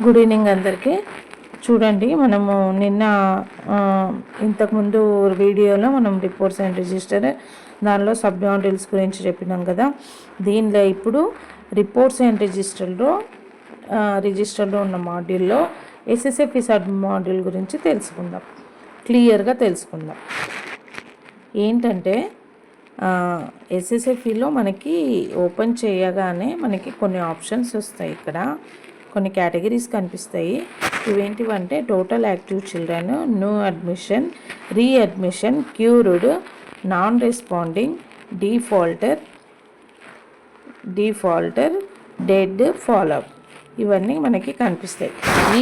Good evening అందరికీ. చూడండి, మనము నిన్న ఇంతకుముందు వీడియోలో మనం రిపోర్ట్స్ అండ్ రిజిస్టర్ దానిలో సబ్ మాడ్యూల్స్ గురించి చెప్పినాం కదా. దీనిలో ఇప్పుడు రిపోర్ట్స్ అండ్ రిజిస్టర్లో ఉన్న మాడ్యూల్లో ఎస్ఎస్ఎఫ్ఈ సబ్ మాడ్యూల్ గురించి క్లియర్గా తెలుసుకుందాం. ఏంటంటే ఎస్ఎస్ఎఫ్ఈలో మనకి ఓపెన్ చేయగానే మనకి కొన్ని ఆప్షన్స్ వస్తాయి. ఇక్కడ కొన్ని కేటగిరీస్ కనిపిస్తాయి. ఇవేంటివంటే total active children, new admission, readmission, cured, non responding, defaulter, dead, follow up, ఇవన్నీ మనకి కనిపిస్తాయి. ఈ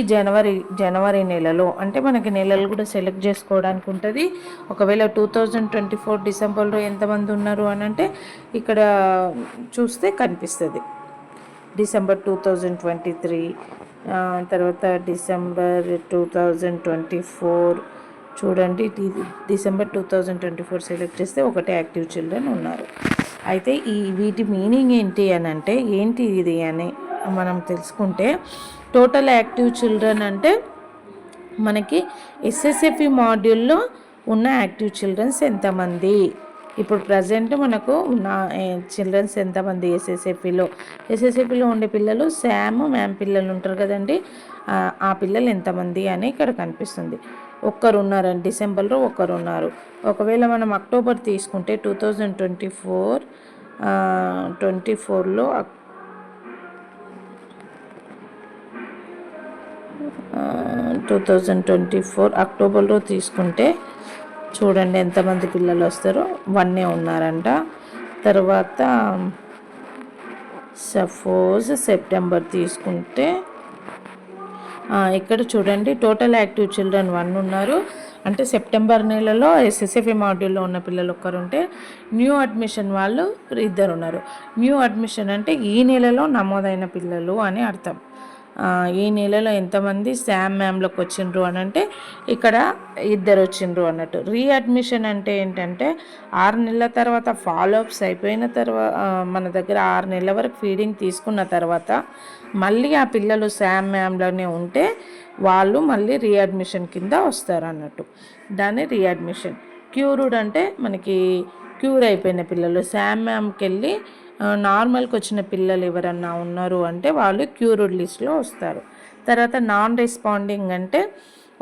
జనవరి నెలలో అంటే మనకి నెలలు కూడా సెలెక్ట్ చేసుకోవడానికి ఉంటుంది. ఒకవేళ 2024 డిసెంబర్లో ఎంతమంది ఉన్నారు అని అంటే ఇక్కడ చూస్తే కనిపిస్తుంది. డిసెంబర్ 2023, తర్వాత డిసెంబర్ 2024 చూడండి. డిసెంబర్ 2024 సెలెక్ట్ చేస్తే ఒకటే యాక్టివ్ చిల్డ్రన్ ఉన్నారు. అయితే వీటి మీనింగ్ ఏంటి అని అంటే ఏంటి ఇది అని మనం తెలుసుకుంటే, టోటల్ యాక్టివ్ చిల్డ్రన్ అంటే మనకి ఎస్ఎస్ఎఫ్ఈ మాడ్యూల్లో ఉన్న యాక్టివ్ చిల్డ్రన్స్ ఎంతమంది, ఇప్పుడు ప్రజెంట్ మనకు ఉన్న చిల్డ్రన్స్ ఎంతమంది ఎస్ఎస్ఎఫ్ఈలో ఉండే పిల్లలు, మ్యామ్ పిల్లలు ఉంటారు కదండి, ఆ పిల్లలు ఎంతమంది అని ఇక్కడ కనిపిస్తుంది. ఒక్కరు ఉన్నారండి, డిసెంబర్లో ఒక్కరు ఉన్నారు. ఒకవేళ మనం అక్టోబర్ తీసుకుంటే 2024లో అక్టోబర్లో తీసుకుంటే చూడండి ఎంతమంది పిల్లలు వస్తారో, 1 ఉన్నారంట. తర్వాత సపోజ్ సెప్టెంబర్ తీసుకుంటే ఇక్కడ చూడండి టోటల్ యాక్టివ్ చిల్డ్రన్ 1 ఉన్నారు. అంటే సెప్టెంబర్ నెలలో ఎస్ఎస్ఎఫ్ఈ మాడ్యూల్లో ఉన్న పిల్లలు ఒక్కరుంటే, న్యూ అడ్మిషన్ వాళ్ళు 2 ఉన్నారు. న్యూ అడ్మిషన్ అంటే ఈ నెలలో నమోదైన పిల్లలు అని అర్థం. ఈ నెలలో ఎంతమంది మ్యామ్లోకి వచ్చిండ్రు అని అంటే ఇక్కడ 2 వచ్చిండ్రు అన్నట్టు. రీఅడ్మిషన్ అంటే ఏంటంటే 6 నెలల తర్వాత ఫాలోఅప్స్ అయిపోయిన తర్వాత మన దగ్గర 6 నెలల వరకు ఫీడింగ్ తీసుకున్న తర్వాత మళ్ళీ ఆ పిల్లలు మ్యామ్లోనే ఉంటే వాళ్ళు మళ్ళీ రీఅడ్మిషన్ కింద వస్తారు అన్నట్టు. దాన్ని రీఅడ్మిషన్. క్యూర్డ్ అంటే మనకి క్యూర్ అయిపోయిన పిల్లలు, మ్యామ్కి వెళ్ళి నార్మల్కి వచ్చిన పిల్లలు ఎవరన్నా ఉన్నారు అంటే వాళ్ళు క్యూర్డ్ లిస్ట్లో వస్తారు. తర్వాత నాన్ రెస్పాండింగ్ అంటే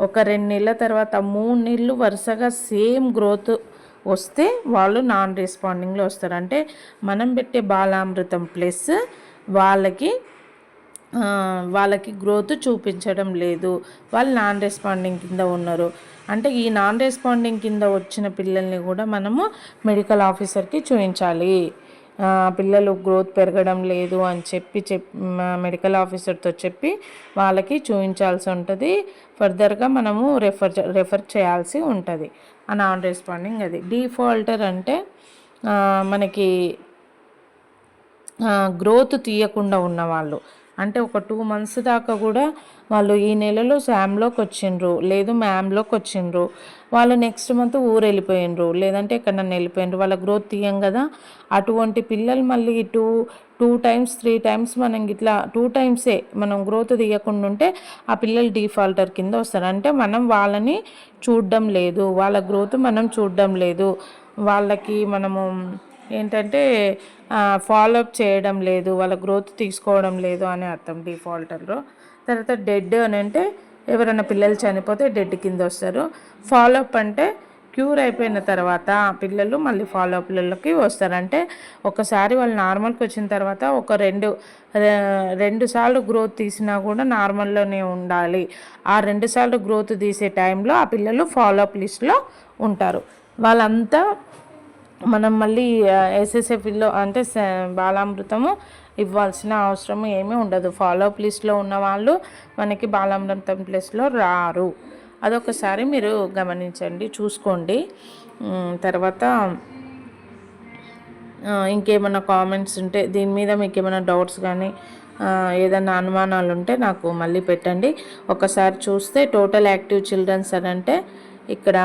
ఒక 2 నెలల తర్వాత 3 నెలలు వరుసగా సేమ్ గ్రోత్ వస్తే వాళ్ళు నాన్ రెస్పాండింగ్లో వస్తారు. అంటే మనం పెట్టే బాలామృతం ప్లస్ వాళ్ళకి గ్రోత్ చూపించడం లేదు, వాళ్ళు నాన్ రెస్పాండింగ్ కింద ఉన్నారు. అంటే ఈ నాన్ రెస్పాండింగ్ కింద వచ్చిన పిల్లల్ని కూడా మనము మెడికల్ ఆఫీసర్కి చూపించాలి. పిల్లలు గ్రోత్ పెరగడం లేదు అని చెప్పి మెడికల్ ఆఫీసర్తో చెప్పి వాళ్ళకి చూపించాల్సి ఉంటుంది. ఫర్దర్గా మనము రెఫర్ చేయాల్సి ఉంటుంది. ఆ నాన్ రెస్పాండింగ్ అది. డిఫాల్టర్ అంటే మనకి గ్రోత్ తీయకుండా ఉన్నవాళ్ళు, అంటే ఒక 2 months దాకా కూడా వాళ్ళు ఈ నెలలో మ్లోకి వచ్చిండ్రు, లేదు మ్యామ్లోకి వచ్చిండ్రు, వాళ్ళు నెక్స్ట్ మంత్ ఊరు వెళ్ళిపోయినరు, లేదంటే ఎక్కడన్నా వెళ్ళిపోయినరు, వాళ్ళ గ్రోత్ తీయం కదా. అటువంటి పిల్లలు మళ్ళీ 2 times 3 times మనం ఇట్లా 2 times మనం గ్రోత్ తీయకుండా ఉంటే ఆ పిల్లలు డిఫాల్టర్ కింద వస్తారు. అంటే మనం వాళ్ళని చూడడం లేదు, వాళ్ళ గ్రోత్ మనం చూడడం లేదు, వాళ్ళకి మనము ఏంటంటే ఫాలోఅప్ చేయడం లేదు, వాళ్ళ గ్రోత్ తీసుకోవడం లేదు అని అర్థం డిఫాల్టర్లో. తర్వాత డెడ్ అని అంటే ఎవరైనా పిల్లలు చనిపోతే డెడ్ కింద వస్తారు. ఫాలోఅప్ అంటే క్యూర్ అయిపోయిన తర్వాత పిల్లలు మళ్ళీ ఫాలోఅప్లకి వస్తారు. అంటే ఒకసారి వాళ్ళు నార్మల్కి వచ్చిన తర్వాత ఒక 2 సార్లు గ్రోత్ తీసినా కూడా నార్మల్లోనే ఉండాలి. ఆ 2 సార్లు గ్రోత్ తీసే టైంలో ఆ పిల్లలు ఫాలోఅప్ లిస్ట్లో ఉంటారు. వాళ్ళంతా మనం మళ్ళీ ఎస్ఎస్ఎఫ్ఈలో అంటే బాలామృతము ఇవ్వాల్సిన అవసరం ఏమీ ఉండదు. ఫాలోఅప్ లిస్ట్లో ఉన్న వాళ్ళు మనకి బాలామృతం ప్లేస్లో రారు. అదొకసారి మీరు గమనించండి, చూసుకోండి. తర్వాత ఇంకేమైనా కామెంట్స్ ఉంటే దీని మీద మీకు ఏమైనా డౌట్స్ కానీ ఏదైనా అనుమానాలు ఉంటే నాకు మళ్ళీ పెట్టండి. ఒకసారి చూస్తే టోటల్ యాక్టివ్ చిల్డ్రన్స్ అని అంటే ఇక్కడ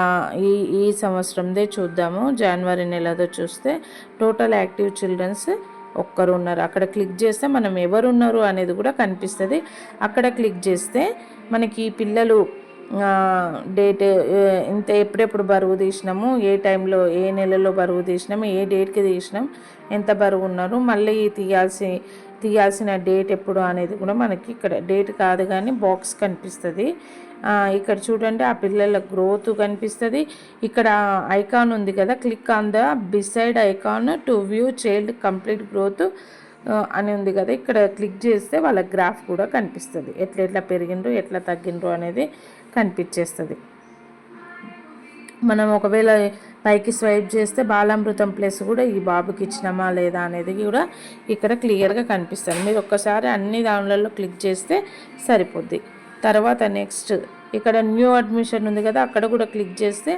ఈ సంవత్సరందే చూద్దాము. జనవరి నెలదో చూస్తే టోటల్ యాక్టివ్ చిల్డ్రన్స్ ఒక్కరు ఉన్నారు. అక్కడ క్లిక్ చేస్తే మనం ఎవరున్నారు అనేది కూడా కనిపిస్తుంది. అక్కడ క్లిక్ చేస్తే మనకి పిల్లలు డేట్ ఇంత ఎప్పుడెప్పుడు బరువు తీసినాము, ఏ టైంలో ఏ నెలలో బరువు తీసినాము, ఏ డేట్కి తీసినాం, ఎంత బరువు ఉన్నారు, మళ్ళీ తీయాల్సిన డేట్ ఎప్పుడు అనేది కూడా మనకి ఇక్కడ డేట్ కాదు కానీ బాక్స్ కనిపిస్తుంది. ఇక్కడ చూడండి ఆ పిల్లల గ్రోత్ కనిపిస్తుంది. ఇక్కడ ఐకాన్ ఉంది కదా, click on the beside icon to view child complete growth అని ఉంది కదా, ఇక్కడ క్లిక్ చేస్తే వాళ్ళ గ్రాఫ్ కూడా కనిపిస్తుంది. ఎట్లా పెరిగిండ్రు ఎట్లా తగ్గిండ్రు అనేది కనిపించేస్తుంది. మనం ఒకవేళ పైకి స్వైప్ చేస్తే బాలామృతం ప్లస్ కూడా ఈ బాబుకి ఇచ్చినామా లేదా అనేది కూడా ఇక్కడ క్లియర్గా కనిపిస్తుంది. మీరు ఒక్కసారి అన్ని దానిలలో క్లిక్ చేస్తే సరిపోద్ది. తర్వాత నెక్స్ట్ ఇక్కడ న్యూ అడ్మిషన్ ఉంది కదా, అక్కడ కూడా క్లిక్ చేస్తే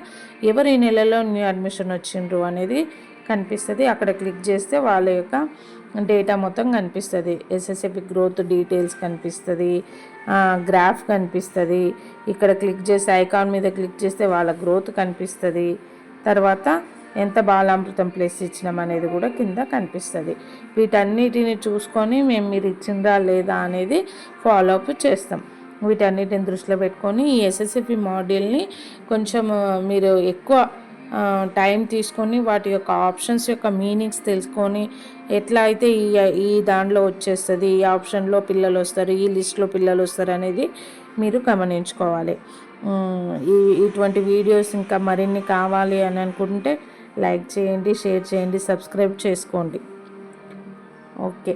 ఎవరు ఈ నెలలో న్యూ అడ్మిషన్ వచ్చిండ్రు అనేది కనిపిస్తుంది. అక్కడ క్లిక్ చేస్తే వాళ్ళ యొక్క డేటా మొత్తం కనిపిస్తుంది. ఎస్ఎస్ఎఫ్ గ్రోత్ డీటెయిల్స్ కనిపిస్తుంది, గ్రాఫ్ కనిపిస్తుంది. ఇక్కడ క్లిక్ చేస్తే ఐకాన్ మీద క్లిక్ చేస్తే వాళ్ళ గ్రోత్ కనిపిస్తుంది. తర్వాత ఎంత బాలామృతం ప్లేస్ ఇచ్చినాం అనేది కూడా కింద కనిపిస్తుంది. వీటన్నిటిని చూసుకొని మేము మీరు ఇచ్చిందా లేదా అనేది ఫాలో అప్ చేస్తాం. వీటన్నిటిని దృష్టిలో పెట్టుకొని ఈ ఎస్ఎస్ఎఫ్ మాడ్యూల్ని కొంచెం మీరు ఎక్కువ టైం తీసుకొని వాటి యొక్క ఆప్షన్స్ యొక్క మీనింగ్స్ తెలుసుకొని ఎట్లా అయితే ఈ దాంట్లో వచ్చేస్తుంది, ఈ ఆప్షన్లో పిల్లలు వస్తారు, ఈ లిస్ట్లో పిల్లలు వస్తారు అనేది మీరు గమనించుకోవాలి. ఇటువంటి వీడియోస్ ఇంకా మరిన్ని కావాలి అని అనుకుంటే లైక్ చేయండి, షేర్ చేయండి, సబ్స్క్రైబ్ చేసుకోండి. ఓకే.